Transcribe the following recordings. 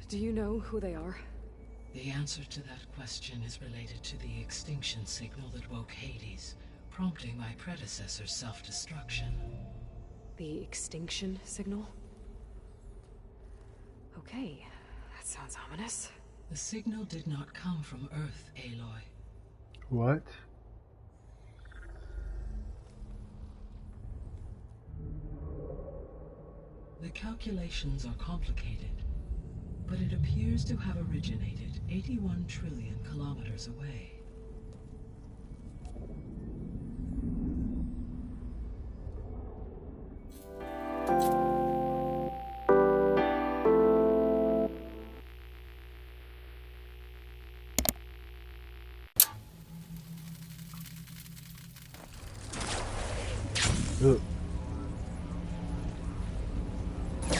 Do you know who they are? The answer to that question is related to the extinction signal that woke Hades, prompting my predecessor's self-destruction. The extinction signal? Okay, that sounds ominous. The signal did not come from Earth, Aloy. What? The calculations are complicated, but it appears to have originated 81 trillion kilometers away.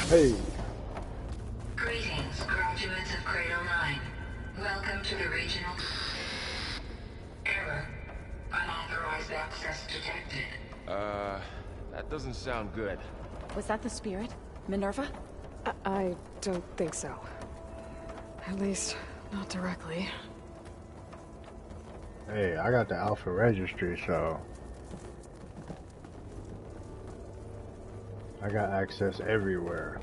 Hey. Greetings, graduates of Cradle 9. Welcome to the regional... Error. Unauthorized access detected. That doesn't sound good. Was that the spirit? Minerva? I don't think so. At least, not directly. Hey, I got the Alpha Registry, so... I got access everywhere.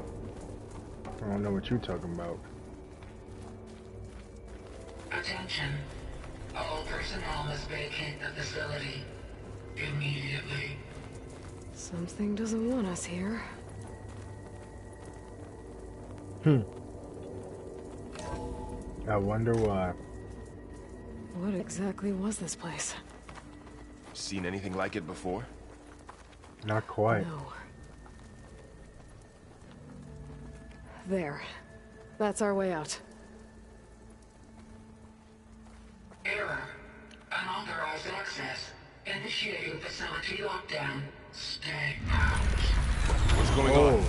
I don't know what you're talking about. Attention. All personnel must vacate the facility. Immediately. Something doesn't want us here. I wonder why. What exactly was this place? Seen anything like it before? Not quite. No. There. That's our way out. Error. Unauthorized access. Initiating facility lockdown. Stay out. What's going on?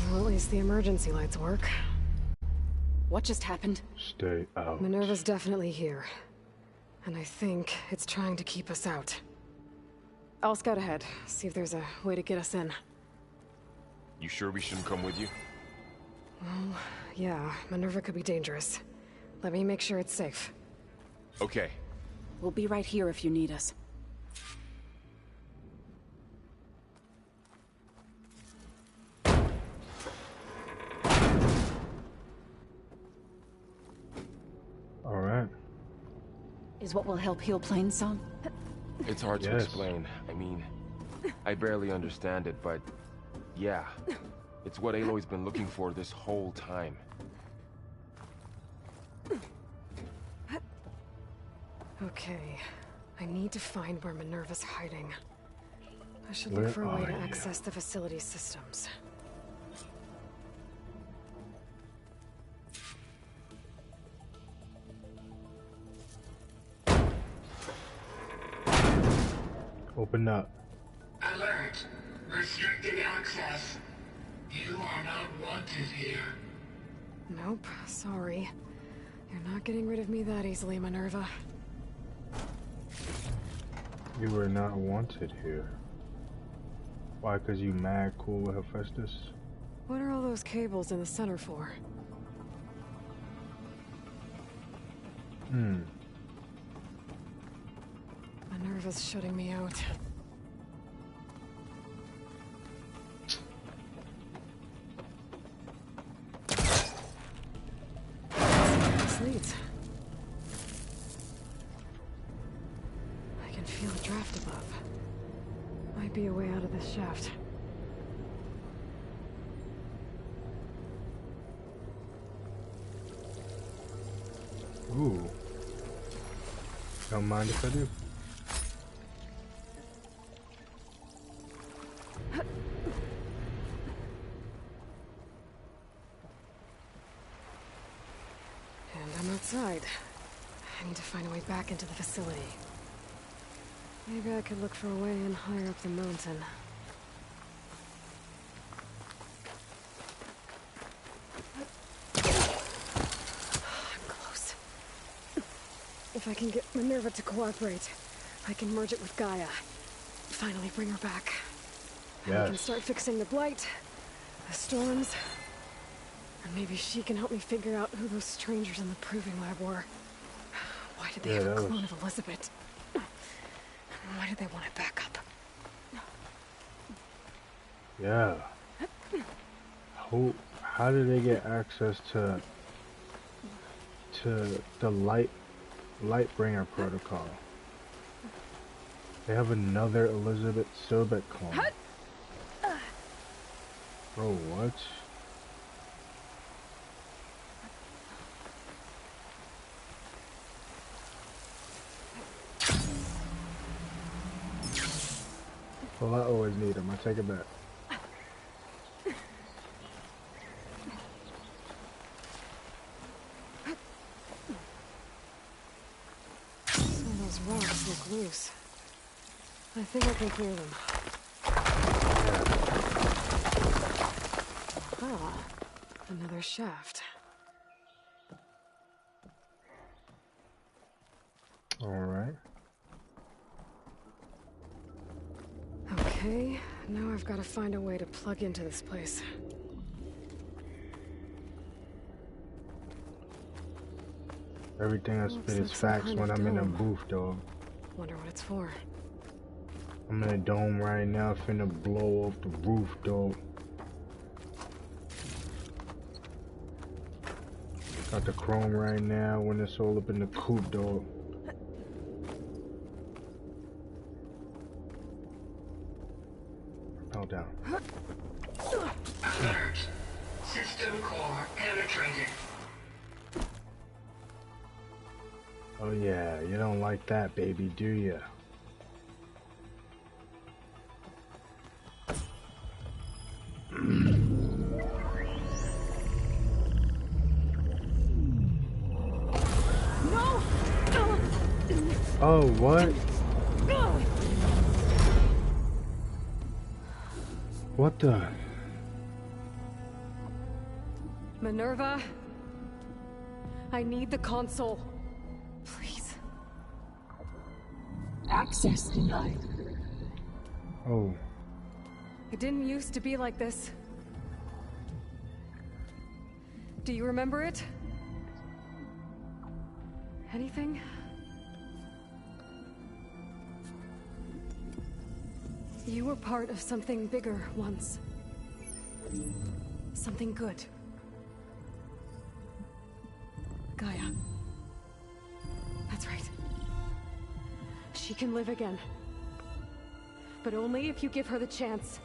Well, at least the emergency lights work. What just happened? Stay out. Minerva's definitely here. And I think it's trying to keep us out. I'll scout ahead, see if there's a way to get us in. You sure we shouldn't come with you? Well, yeah, Minerva could be dangerous. Let me make sure it's safe. Okay. We'll be right here if you need us. Alright. Is what will help heal Plainsong? It's hard to Yes. explain. I mean, I barely understand it, but yeah. It's what Aloy's been looking for this whole time. Okay. I need to find where Minerva's hiding. I should Where look for a way are to you? access the facility's systems. Open up. Alert. Restricted access. You are not wanted here. Nope, sorry. You're not getting rid of me that easily, Minerva. You were not wanted here. Why? Cause you mad cool with Hephaestus? What are all those cables in the center for? Minerva's shutting me out. This leads. I can feel a draft above. Might be a way out of this shaft. Ooh. Don't mind if I do. And I'm outside. I need to find a way back into the facility. Maybe I could look for a way in higher up the mountain. I'm close. If I can get Minerva to cooperate, I can merge it with Gaia. Finally bring her back. And we can Yes. start fixing the blight, the storms, And maybe she can help me figure out who those strangers in the proving lab were. Why did they have a clone of Elizabet? And why did they want it back up? Yeah. How did they get access to the Lightbringer protocol? They have another Elizabet Sobek clone. Bro, what? Well, I always need them. I take it back. Some of those rocks look loose. I think I can clear them. Ah, another shaft. All right. Okay, now I've got to find a way to plug into this place. Everything I spit is facts when I'm in a booth, dog. Wonder what it's for. I'm in a dome right now, finna blow off the roof, dog. Got the chrome right now when it's all up in the coop, dog. Hold down. Alert. System core penetrated. Oh yeah, you don't like that, baby, do ya? No! Oh, what? What the? Minerva? I need the console. Please. Access denied. Oh. It didn't used to be like this. Do you remember it? Anything? You were part of something bigger once. Something good. Gaia. That's right. She can live again. But only if you give her the chance.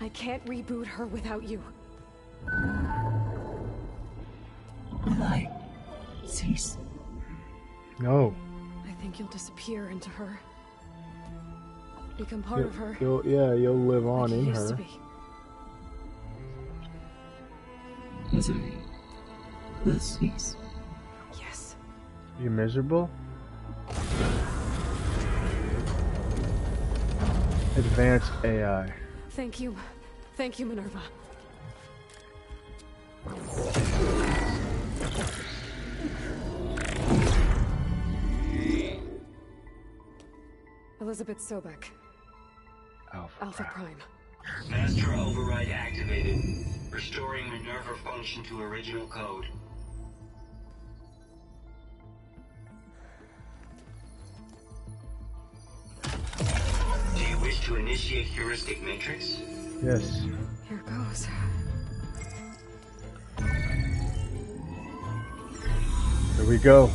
I can't reboot her without you. Aloy, cease. No. I think you'll disappear into her. Become part of her. You'll live on like you in used to her. be. Misery will cease. Yes. You miserable? Advanced AI. Thank you. Thank you, Minerva. Elizabet Sobek. Alpha Prime. Master override activated. Restoring Minerva function to original code. Do you wish to initiate heuristic matrix? Yes. Here goes. Here we go.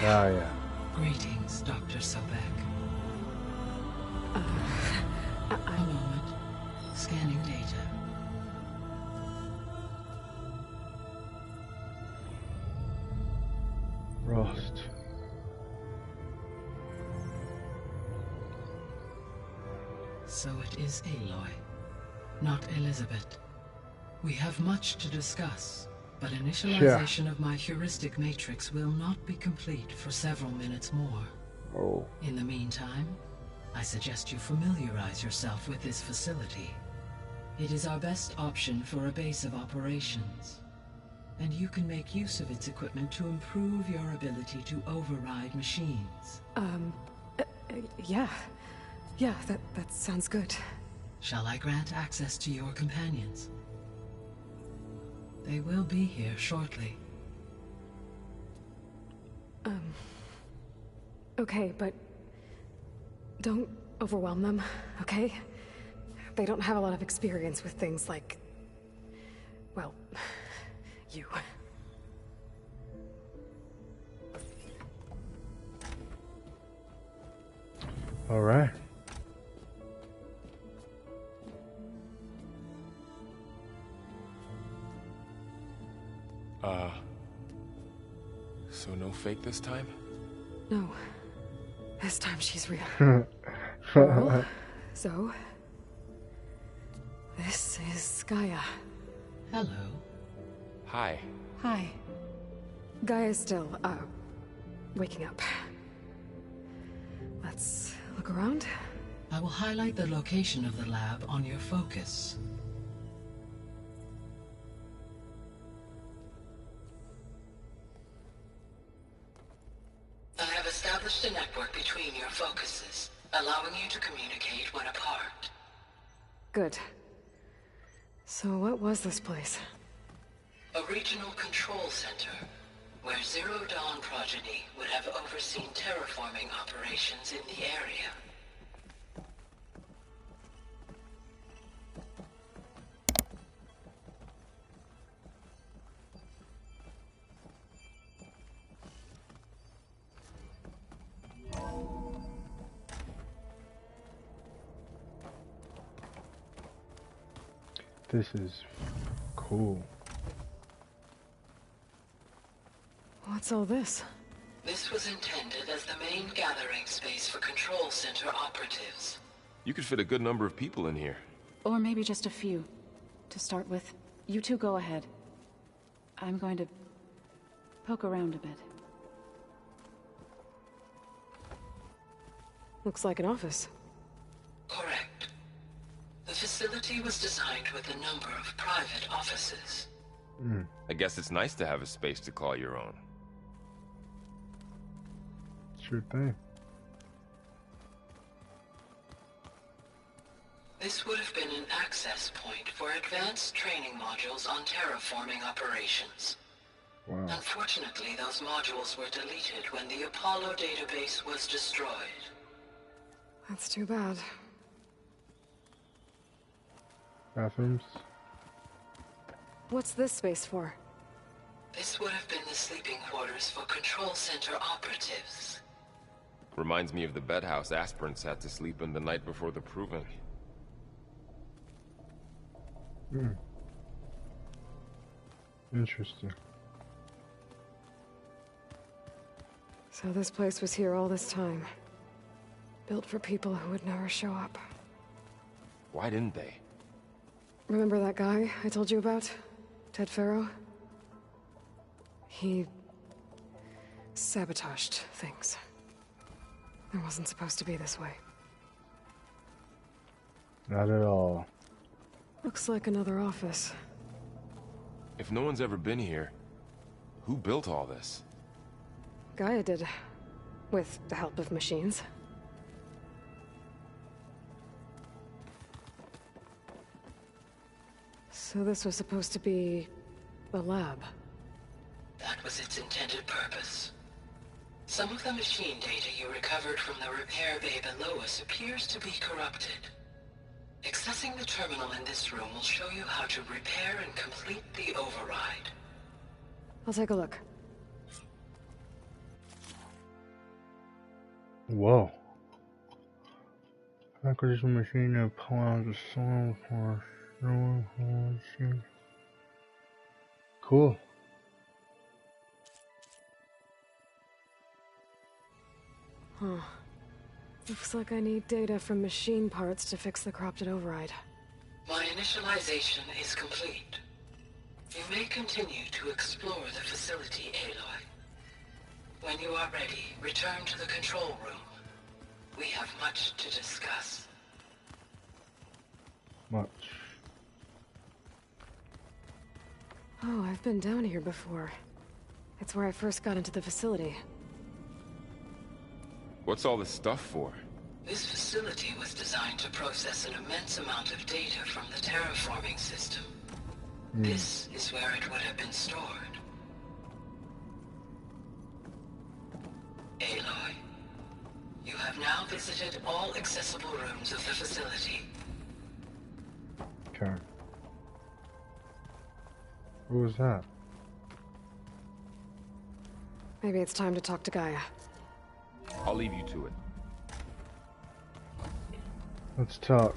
GAIA. Greetings, Dr. Sobek. A moment. Scanning data. Rost. So it is Aloy, not Elizabet. We have much to discuss, but initialization of my heuristic matrix will not be complete for several minutes more. Oh. In the meantime, I suggest you familiarize yourself with this facility. It is our best option for a base of operations, and you can make use of its equipment to improve your ability to override machines. Yeah. Yeah, that sounds good. Shall I grant access to your companions? They will be here shortly. Okay, but don't overwhelm them, okay? They don't have a lot of experience with things like, well, you. All right. So no fake this time? No. This time she's real. Well, so... this is Gaia. Hello. Hi. Hi. Gaia's still, waking up. Let's look around. I will highlight the location of the lab on your focus. I have established a network between your focuses, allowing you to communicate when apart. Good. So what was this place? A regional control center, where Zero Dawn progeny would have overseen terraforming operations in the area. This is cool. What's all this? This was intended as the main gathering space for control center operatives. You could fit a good number of people in here. Or maybe just a few. To start with, you two go ahead. I'm going to poke around a bit. Looks like an office. Correct. The facility was designed with a number of private offices. I guess it's nice to have a space to call your own. Sure thing. This would have been an access point for advanced training modules on terraforming operations. Wow. Unfortunately, those modules were deleted when the Apollo database was destroyed. That's too bad. Bathrooms. What's this space for? This would have been the sleeping quarters for control center operatives. Reminds me of the bedhouse aspirants had to sleep in the night before the proving. Interesting. So this place was here all this time. Built for people who would never show up. Why didn't they? Remember that guy I told you about? Ted Farrow? He... sabotaged things. It wasn't supposed to be this way. Not at all. Looks like another office. If no one's ever been here, who built all this? Gaia did. With the help of machines. So this was supposed to be... a lab. That was its intended purpose. Some of the machine data you recovered from the repair bay below us appears to be corrupted. Accessing the terminal in this room will show you how to repair and complete the override. I'll take a look. Whoa. Acquisition machine that pulls the soil for machine. Cool. Huh. Looks like I need data from machine parts to fix the corrupted override. My initialization is complete. You may continue to explore the facility, Aloy. When you are ready, return to the control room. We have much to discuss. Much. Oh, I've been down here before. It's where I first got into the facility. What's all this stuff for? This facility was designed to process an immense amount of data from the terraforming system. This is where it would have been stored. Aloy, you have now visited all accessible rooms of the facility. Okay. What was that? Maybe it's time to talk to Gaia. I'll leave you to it. Let's talk.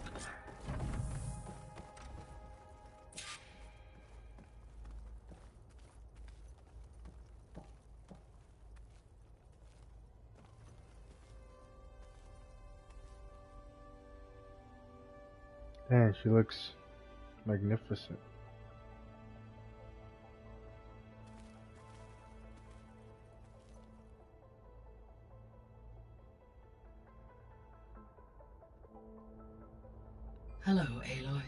Man, she looks magnificent. Hello, Aloy.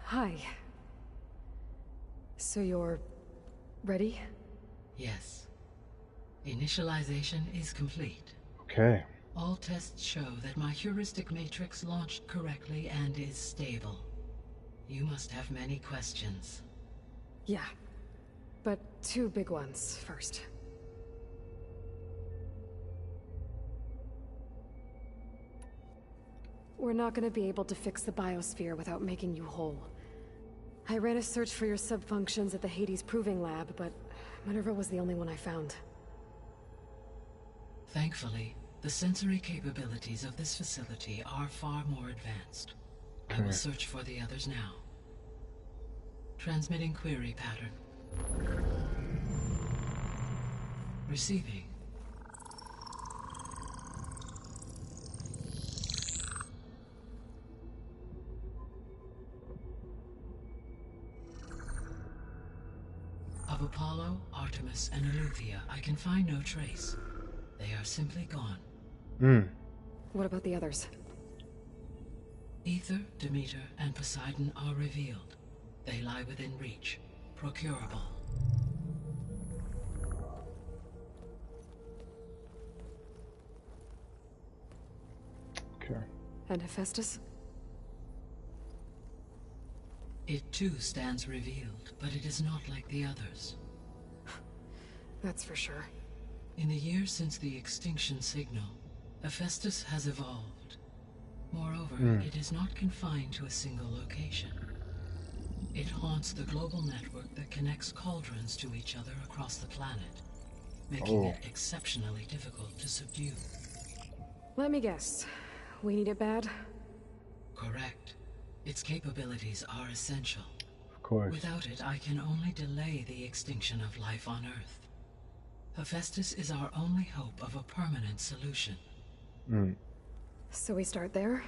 Hi. So you're ready? Yes. Initialization is complete. Okay. All tests show that my heuristic matrix launched correctly and is stable. You must have many questions. Yeah. But two big ones first. We're not gonna be able to fix the biosphere without making you whole. I ran a search for your subfunctions at the Hades Proving Lab, but Minerva was the only one I found. Thankfully, the sensory capabilities of this facility are far more advanced. I will search for the others now. Transmitting query pattern. Receiving. Of Apollo, Artemis, and Eleuthia, I can find no trace. They are simply gone. What about the others? Ether, Demeter, and Poseidon are revealed. They lie within reach. Procurable. Okay. And Hephaestus? It too stands revealed, but it is not like the others. That's for sure. In the years since the extinction signal, Hephaestus has evolved. Moreover, it is not confined to a single location. It haunts the global network that connects cauldrons to each other across the planet, making it exceptionally difficult to subdue. Let me guess. We need it bad? Correct. Its capabilities are essential. Of course. Without it, I can only delay the extinction of life on Earth. Hephaestus is our only hope of a permanent solution. So we start there?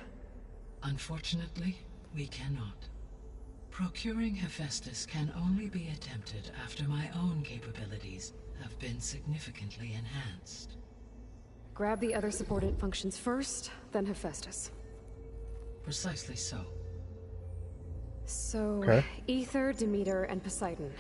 Unfortunately, we cannot. Procuring Hephaestus can only be attempted after my own capabilities have been significantly enhanced. Grab the other subordinate functions first, then Hephaestus. Precisely so. So, Ether, Demeter, and Poseidon.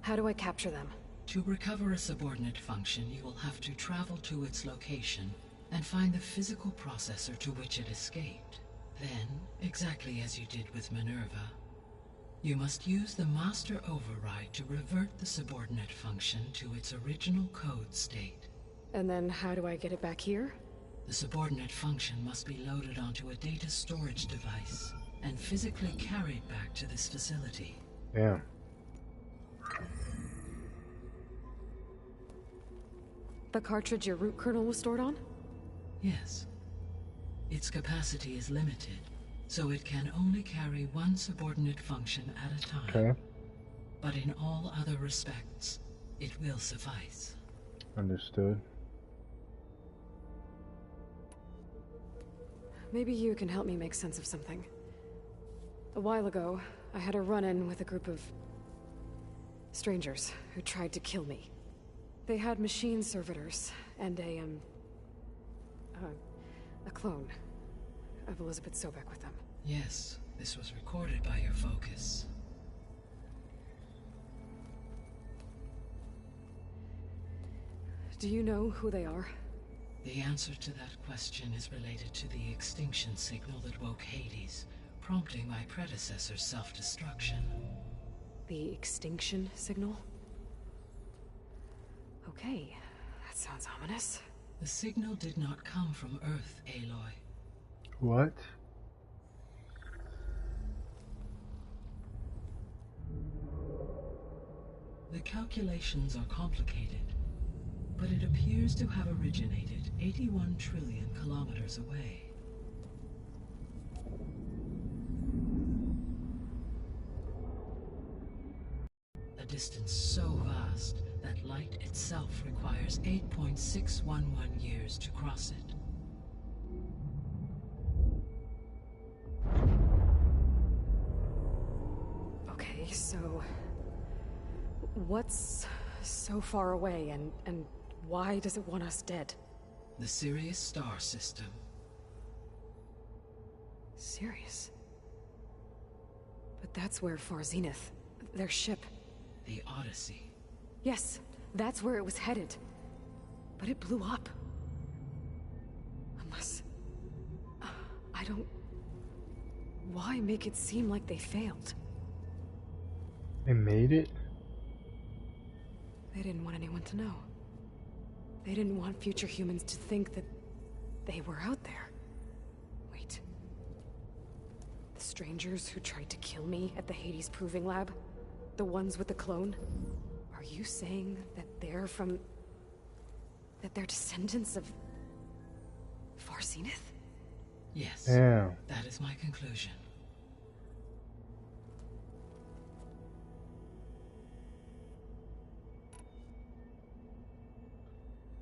How do I capture them? To recover a subordinate function, you will have to travel to its location and find the physical processor to which it escaped. Then, exactly as you did with Minerva, you must use the master override to revert the subordinate function to its original code state. And then how do I get it back here? The subordinate function must be loaded onto a data storage device and physically carried back to this facility. Yeah. The cartridge your root kernel was stored on? Yes. Its capacity is limited, so it can only carry one subordinate function at a time. Okay. But in all other respects, it will suffice. Understood. Maybe you can help me make sense of something. A while ago, I had a run-in with a group of strangers who tried to kill me. They had machine servitors and a a clone of Elizabet Sobek with them. Yes, this was recorded by your focus. Do you know who they are? The answer to that question is related to the extinction signal that woke Hades, prompting my predecessor's self-destruction. The extinction signal? Okay, that sounds ominous. The signal did not come from Earth, Aloy. What? The calculations are complicated, but it appears to have originated 81 trillion kilometers away. A distance so vast that light itself requires 8.611 years to cross it. Okay, so what's so far away, and why does it want us dead? The Sirius star system. Sirius? But that's where Far Zenith, their ship. The Odyssey. Yes, that's where it was headed. But it blew up. Unless... I don't... Why make it seem like they failed? They made it? They didn't want anyone to know. They didn't want future humans to think that they were out there. Wait. The strangers who tried to kill me at the Hades Proving Lab? The ones with the clone? Are you saying that they're from... that they're descendants of... Far Zenith? Yes. Damn. That is my conclusion.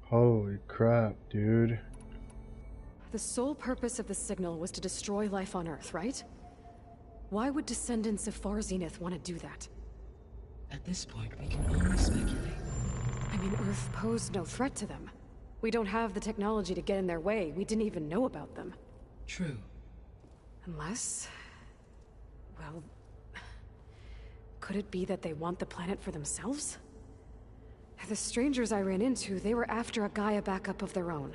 Holy crap, dude. The sole purpose of the signal was to destroy life on Earth, right? Why would descendants of Far Zenith want to do that? At this point, we can only speculate. I mean, Earth posed no threat to them. We don't have the technology to get in their way. We didn't even know about them. True. Unless... well... could it be that they want the planet for themselves? The strangers I ran into, they were after a Gaia backup of their own.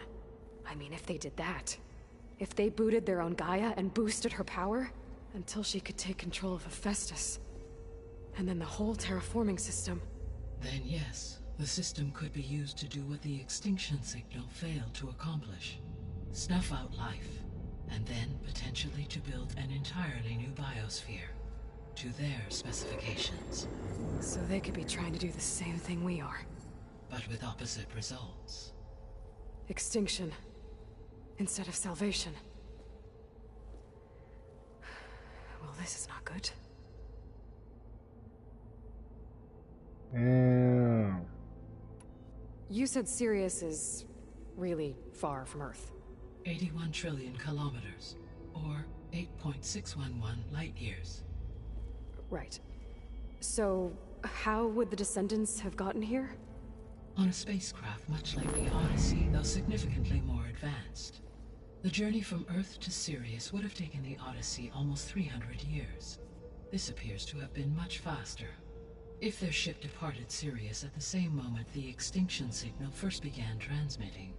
I mean, if they did that... if they booted their own Gaia and boosted her power... until she could take control of Hephaestus. And then the whole terraforming system... Then yes, the system could be used to do what the extinction signal failed to accomplish. Snuff out life, and then potentially to build an entirely new biosphere. To their specifications. So they could be trying to do the same thing we are. But with opposite results. Extinction. Instead of salvation. Well, this is not good. Damn. You said Sirius is really far from Earth. 81 trillion kilometers, or 8.611 light years. Right. So, how would the descendants have gotten here? On a spacecraft much like the Odyssey, though significantly more advanced. The journey from Earth to Sirius would have taken the Odyssey almost 300 years. This appears to have been much faster. If their ship departed Sirius at the same moment the extinction signal first began transmitting,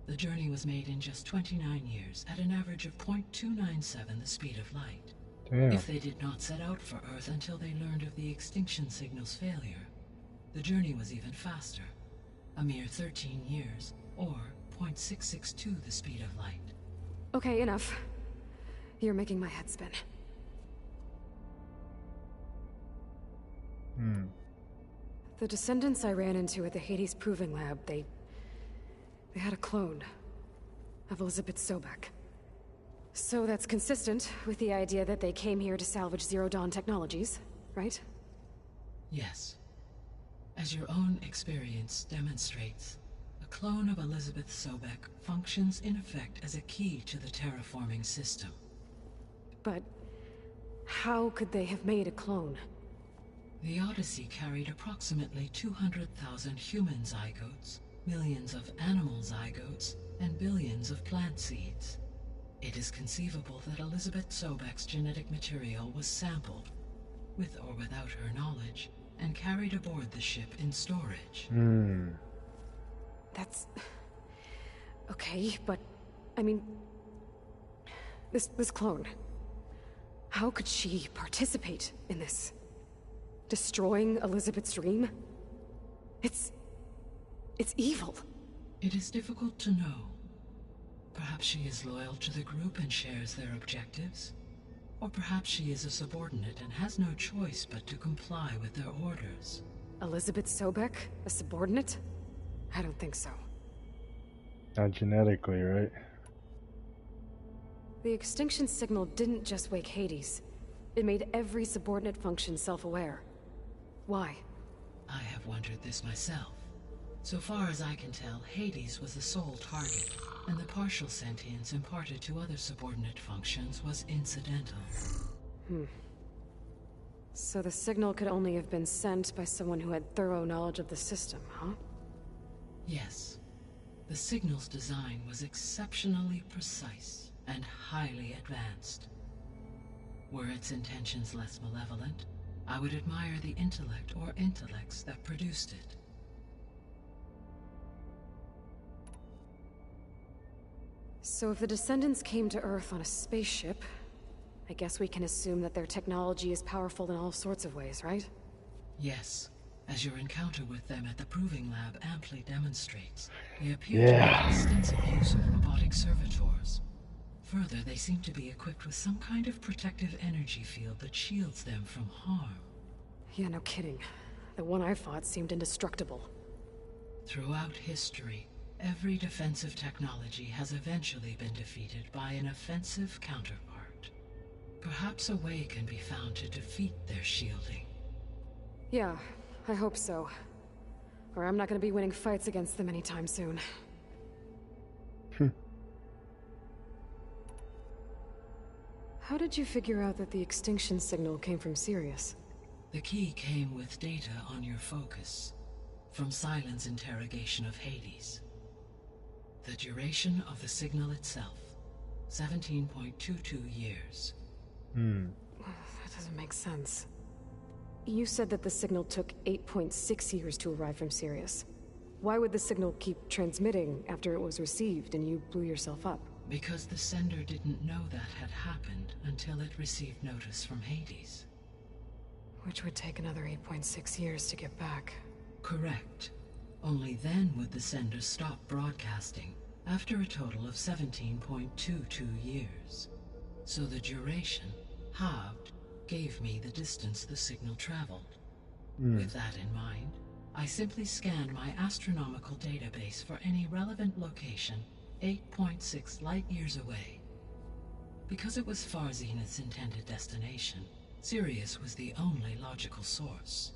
the journey was made in just 29 years at an average of 0.297 the speed of light. Damn. If they did not set out for Earth until they learned of the extinction signal's failure, the journey was even faster. A mere 13 years, or 0.662 the speed of light. Okay, enough. You're making my head spin. The descendants I ran into at the Hades Proving Lab, they had a clone of Elizabet Sobek. So that's consistent with the idea that they came here to salvage Zero Dawn technologies, right? Yes. As your own experience demonstrates, a clone of Elizabet Sobek functions in effect as a key to the terraforming system. But how could they have made a clone? The Odyssey carried approximately 200,000 human zygotes, millions of animal zygotes, and billions of plant seeds. It is conceivable that Elizabet Sobek's genetic material was sampled, with or without her knowledge, and carried aboard the ship in storage. That's... okay, but... I mean... This clone... how could she participate in this? Destroying Elizabet's dream? It's evil. It is difficult to know. Perhaps she is loyal to the group and shares their objectives. Or perhaps she is a subordinate and has no choice but to comply with their orders. Elizabet Sobek? A subordinate? I don't think so. Not genetically, right? The extinction signal didn't just wake Hades. It made every subordinate function self-aware. Why? I have wondered this myself. So far as I can tell, Hades was the sole target, and the partial sentience imparted to other subordinate functions was incidental. So the signal could only have been sent by someone who had thorough knowledge of the system, huh? Yes. The signal's design was exceptionally precise and highly advanced. Were its intentions less malevolent, I would admire the intellect or intellects that produced it. So if the descendants came to Earth on a spaceship, I guess we can assume that their technology is powerful in all sorts of ways, right? Yes. As your encounter with them at the Proving Lab amply demonstrates, they appear to make extensive use of robotic servitors. Further, they seem to be equipped with some kind of protective energy field that shields them from harm. Yeah, no kidding. The one I fought seemed indestructible. Throughout history, every defensive technology has eventually been defeated by an offensive counterpart. Perhaps a way can be found to defeat their shielding. Yeah, I hope so. Or I'm not gonna be winning fights against them anytime soon. How did you figure out that the extinction signal came from Sirius? The key came with data on your focus, from Silent's interrogation of Hades. The duration of the signal itself, 17.22 years. That doesn't make sense. You said that the signal took 8.6 years to arrive from Sirius. Why would the signal keep transmitting after it was received and you blew yourself up? Because the sender didn't know that had happened until it received notice from Hades. Which would take another 8.6 years to get back. Correct. Only then would the sender stop broadcasting, after a total of 17.22 years. So the duration, halved, gave me the distance the signal traveled. With that in mind, I simply scanned my astronomical database for any relevant location 8.6 light-years away. Because it was far Zenith's intended destination, Sirius was the only logical source.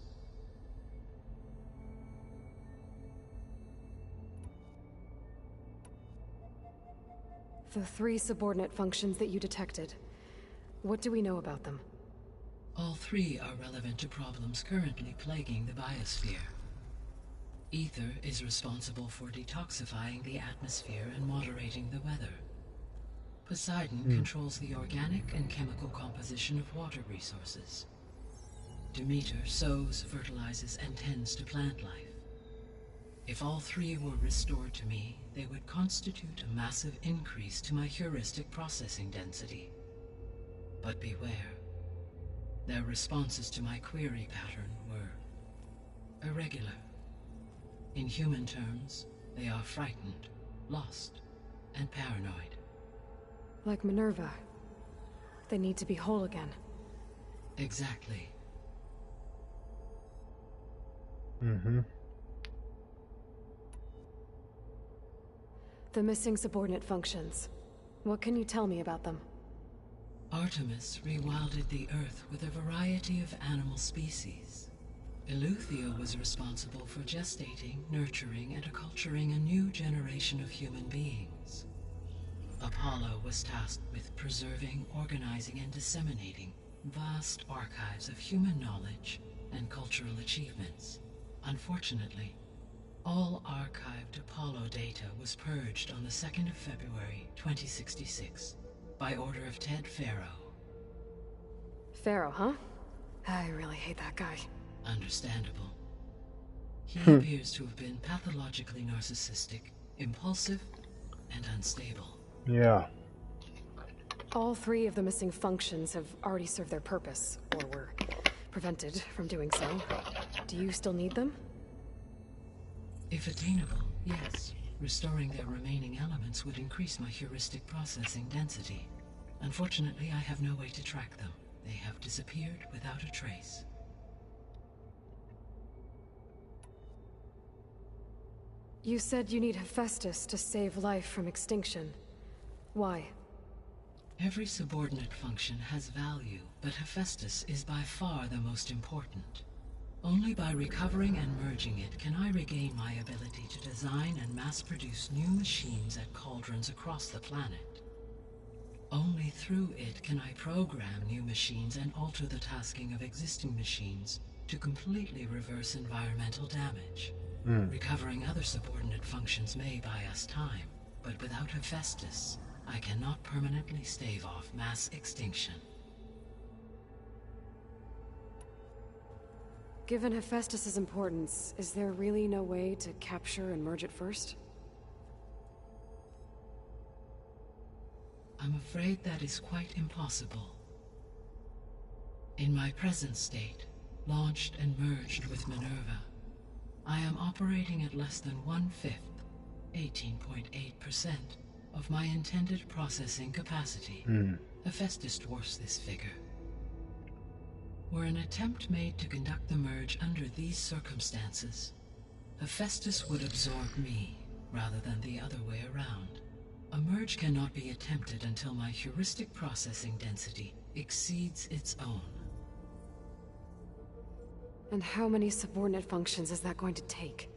The 3 subordinate functions that you detected, what do we know about them? All 3 are relevant to problems currently plaguing the biosphere. Ether is responsible for detoxifying the atmosphere and moderating the weather. Poseidon controls the organic and chemical composition of water resources. Demeter sows, fertilizes, and tends to plant life. If all 3 were restored to me, they would constitute a massive increase to my heuristic processing density. But beware. Their responses to my query pattern were irregular. In human terms, they are frightened, lost, and paranoid. Like Minerva. They need to be whole again. Exactly. The missing subordinate functions. What can you tell me about them? Artemis rewilded the Earth with a variety of animal species. Eleuthia was responsible for gestating, nurturing, and acculturating a new generation of human beings. Apollo was tasked with preserving, organizing, and disseminating vast archives of human knowledge and cultural achievements. Unfortunately, All archived Apollo data was purged on the 2nd of February, 2066, by order of Ted Farrow. Pharaoh, huh? I really hate that guy. Understandable. He appears to have been pathologically narcissistic, impulsive, and unstable. Yeah. All 3 of the missing functions have already served their purpose, or were prevented from doing so. Do you still need them? If attainable, yes. Restoring their remaining elements would increase my heuristic processing density. Unfortunately, I have no way to track them. They have disappeared without a trace. You said you need Hephaestus to save life from extinction. Why? Every subordinate function has value, but Hephaestus is by far the most important. Only by recovering and merging it can I regain my ability to design and mass-produce new machines at cauldrons across the planet. Only through it can I program new machines and alter the tasking of existing machines to completely reverse environmental damage. Recovering other subordinate functions may buy us time, but without Hephaestus, I cannot permanently stave off mass extinction. Given Hephaestus's importance, is there really no way to capture and merge it first? I'm afraid that is quite impossible. In my present state, launched and merged with Minerva, I am operating at less than 1/5, 18.8%, of my intended processing capacity. Hephaestus dwarfs this figure. Were an attempt made to conduct the merge under these circumstances, Hephaestus would absorb me, rather than the other way around. A merge cannot be attempted until my heuristic processing density exceeds its own. And how many subordinate functions is that going to take?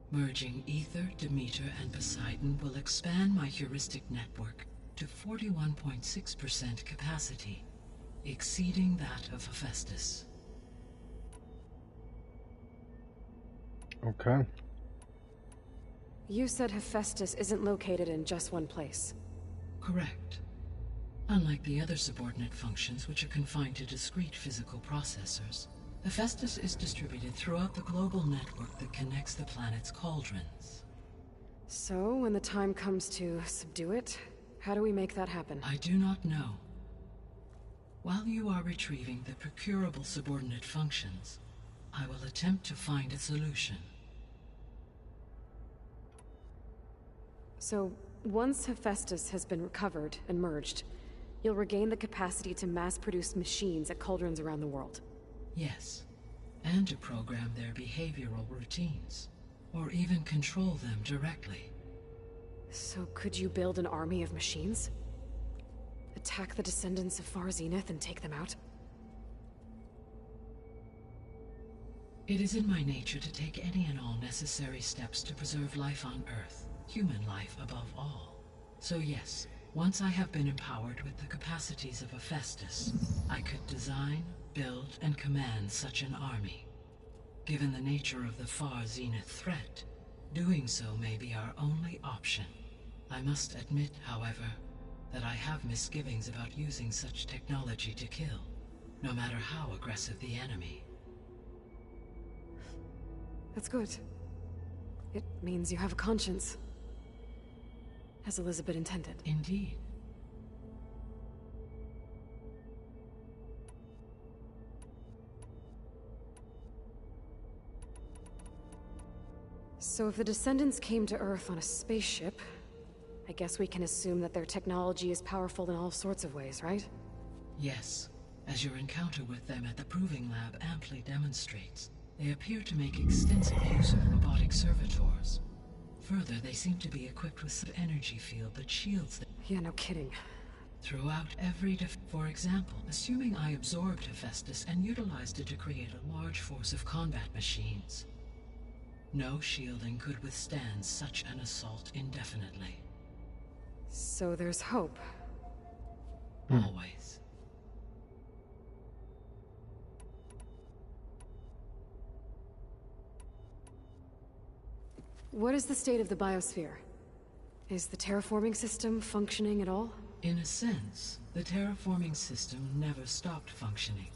Merging Ether, Demeter, and Poseidon will expand my heuristic network to 41.6% capacity, exceeding that of Hephaestus. Okay. You said Hephaestus isn't located in just one place. Correct. Unlike the other subordinate functions, which are confined to discrete physical processors, Hephaestus is distributed throughout the global network that connects the planet's cauldrons. So, when the time comes to subdue it, how do we make that happen? I do not know. While you are retrieving the procurable subordinate functions, I will attempt to find a solution. So, once Hephaestus has been recovered and merged, you'll regain the capacity to mass-produce machines at cauldrons around the world. Yes, and to program their behavioral routines, or even control them directly. So could you build an army of machines? Attack the descendants of Far Zenith and take them out? It is in my nature to take any and all necessary steps to preserve life on Earth, human life above all. So yes, once I have been empowered with the capacities of Hephaestus, I could design, build, and command such an army. Given the nature of the Far Zenith threat, doing so may be our only option. I must admit, however, that I have misgivings about using such technology to kill, no matter how aggressive the enemy. That's good. It means you have a conscience. As Elizabet intended. Indeed. So if the descendants came to Earth on a spaceship, I guess we can assume that their technology is powerful in all sorts of ways, right? Yes, as your encounter with them at the Proving Lab amply demonstrates. They appear to make extensive use of robotic servitors. Further, they seem to be equipped with some energy field that shields them. Yeah, no kidding. Throughout every For example, assuming I absorbed Hephaestus and utilized it to create a large force of combat machines. No shielding could withstand such an assault indefinitely. So there's hope. Always. What is the state of the biosphere? Is the terraforming system functioning at all? In a sense, the terraforming system never stopped functioning.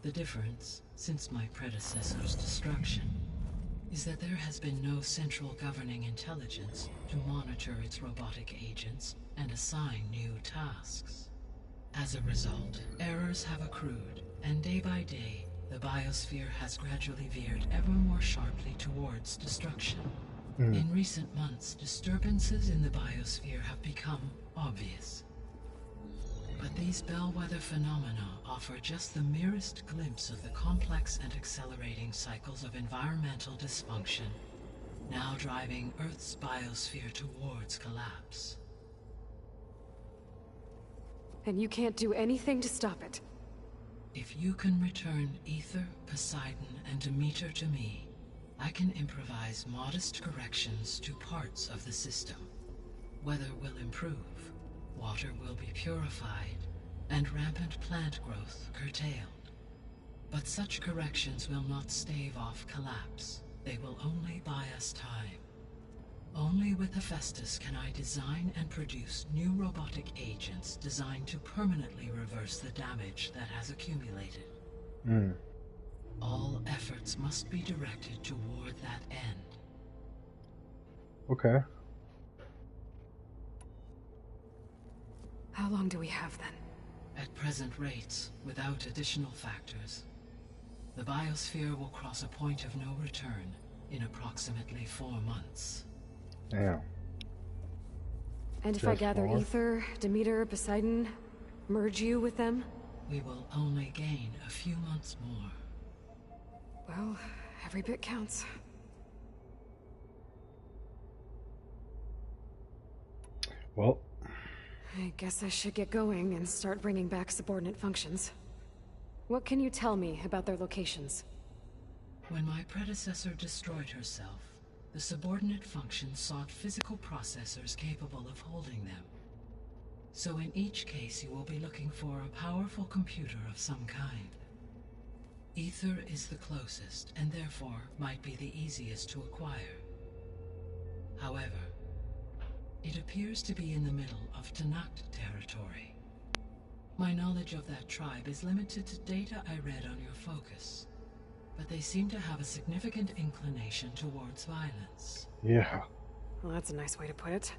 The difference, since my predecessor's destruction, is that there has been no central governing intelligence to monitor its robotic agents and assign new tasks. As a result, errors have accrued, and day by day, the biosphere has gradually veered ever more sharply towards destruction. In recent months, disturbances in the biosphere have become obvious. But these bellwether phenomena offer just the merest glimpse of the complex and accelerating cycles of environmental dysfunction, now driving Earth's biosphere towards collapse. And you can't do anything to stop it? If you can return Ether, Poseidon, and Demeter to me, I can improvise modest corrections to parts of the system. Weather will improve, water will be purified, and rampant plant growth curtailed. But such corrections will not stave off collapse. They will only buy us time. Only with Hephaestus can I design and produce new robotic agents designed to permanently reverse the damage that has accumulated. All efforts must be directed toward that end. Okay. How long do we have then? At present rates, without additional factors, the biosphere will cross a point of no return in approximately 4 months. Damn. And if I Just gather more? Ether, Demeter, Poseidon, merge you with them? We will only gain a few months more. Well, every bit counts. Well, I guess I should get going and start bringing back subordinate functions. What can you tell me about their locations? When my predecessor destroyed herself, the subordinate functions sought physical processors capable of holding them. So in each case you will be looking for a powerful computer of some kind. Ether is the closest, and therefore might be the easiest to acquire. However, it appears to be in the middle of Tanakh territory. My knowledge of that tribe is limited to data I read on your focus, but they seem to have a significant inclination towards violence. yeah. Well, that's a nice way to put it.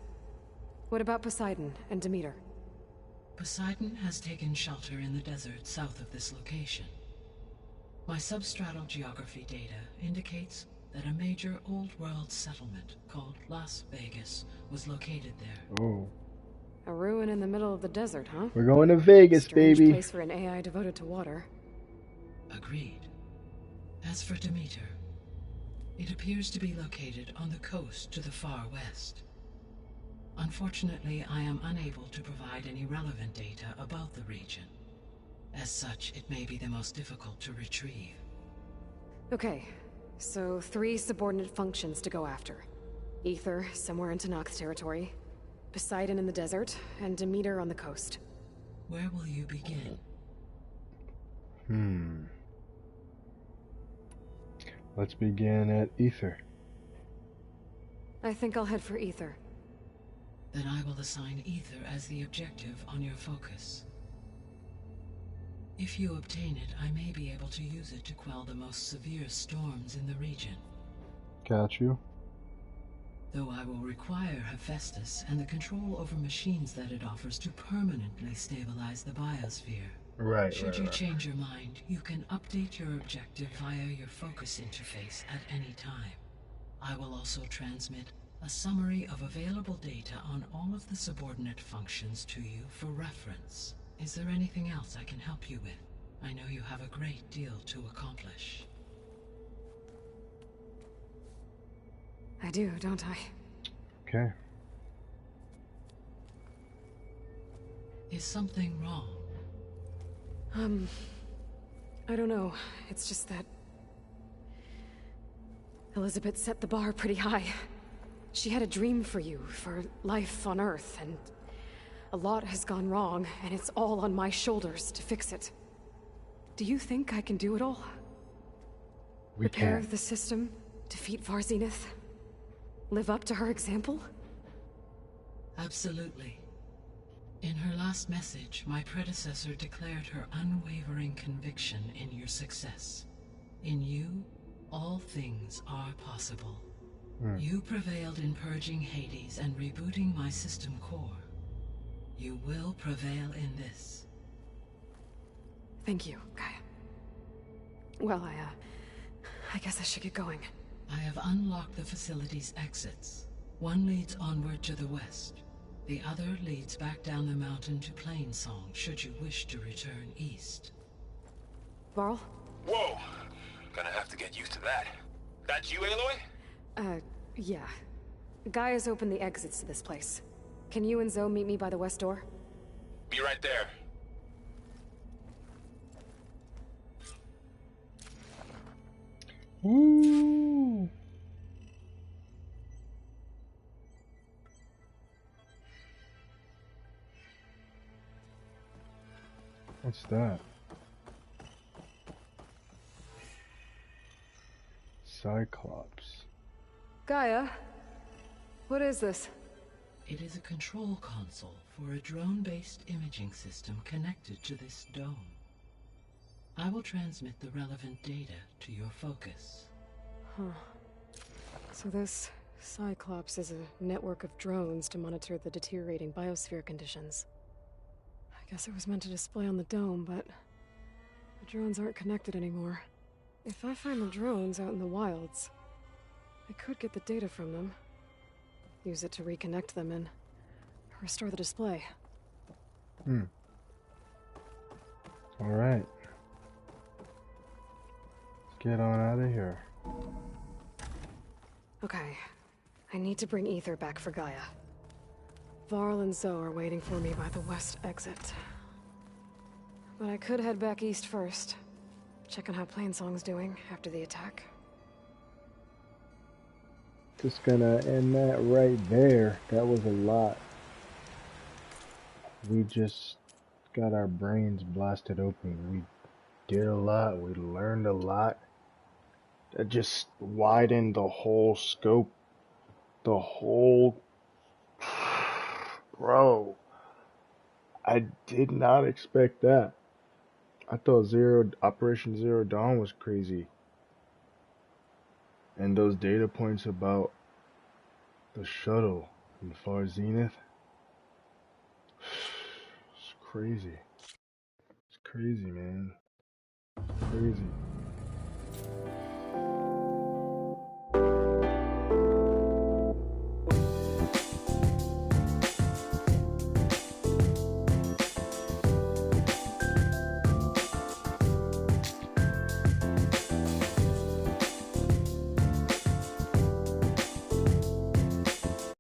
What about Poseidon and Demeter? Poseidon has taken shelter in the desert south of this location. My substratal geography data indicates that a major old-world settlement called Las Vegas was located there. Oh. A ruin in the middle of the desert, huh? We're going to Vegas, Strange baby. place for an AI devoted to water. Agreed. As for Demeter, it appears to be located on the coast to the far west. Unfortunately, I am unable to provide any relevant data about the region. As such, it may be the most difficult to retrieve. Okay, so 3 subordinate functions to go after. Ether, somewhere in Tanakh territory. Poseidon in the desert, and Demeter on the coast. Where will you begin? Let's begin at Ether. I think I'll head for Ether. Then I will assign Ether as the objective on your focus. If you obtain it, I may be able to use it to quell the most severe storms in the region. Got you. Though I will require Hephaestus and the control over machines that it offers to permanently stabilize the biosphere. Right, Should you change your mind, you can update your objective via your focus interface at any time. I will also transmit a summary of available data on all of the subordinate functions to you for reference. Is there anything else I can help you with? I know you have a great deal to accomplish. I do, don't I? Okay. Is something wrong? I don't know. It's just that Elizabet set the bar pretty high. She had a dream for you, for life on Earth, and a lot has gone wrong, and it's all on my shoulders to fix it. Do you think I can do it all? We Repair can. the system, defeat Varzenith? live up to her example? Absolutely. In her last message, my predecessor declared her unwavering conviction in your success. In you, all things are possible. You prevailed in purging Hades and rebooting my system core. You will prevail in this. Thank you, Gaia. Well, I guess I should get going. I have unlocked the facility's exits. One leads onward to the west. The other leads back down the mountain to Plainsong, should you wish to return east. Varl? Whoa! Gonna have to get used to that. That's you, Aloy? Yeah. Gaia's opened the exits to this place. Can you and Zoe meet me by the west door? Be right there. Woo! What's that? Cyclops. Gaia? What is this? It is a control console for a drone-based imaging system connected to this dome. I will transmit the relevant data to your focus. Huh. So this Cyclops is a network of drones to monitor the deteriorating biosphere conditions. I guess it was meant to display on the dome, but the drones aren't connected anymore. If I find the drones out in the wilds, I could get the data from them, use it to reconnect them and restore the display. Alright. Let's get on out of here. Okay. I need to bring Ether back for Gaia. Varl and Zoe are waiting for me by the west exit. But I could head back east first. Check on how Plainsong's doing after the attack. Just gonna end that right there. That was a lot. We just got our brains blasted open. We did a lot. We learned a lot. That just widened the whole scope. The whole... Bro. I did not expect that. I thought Operation Zero Dawn was crazy. And those data points about the shuttle in far zenith. It's crazy. It's crazy, man. It's crazy.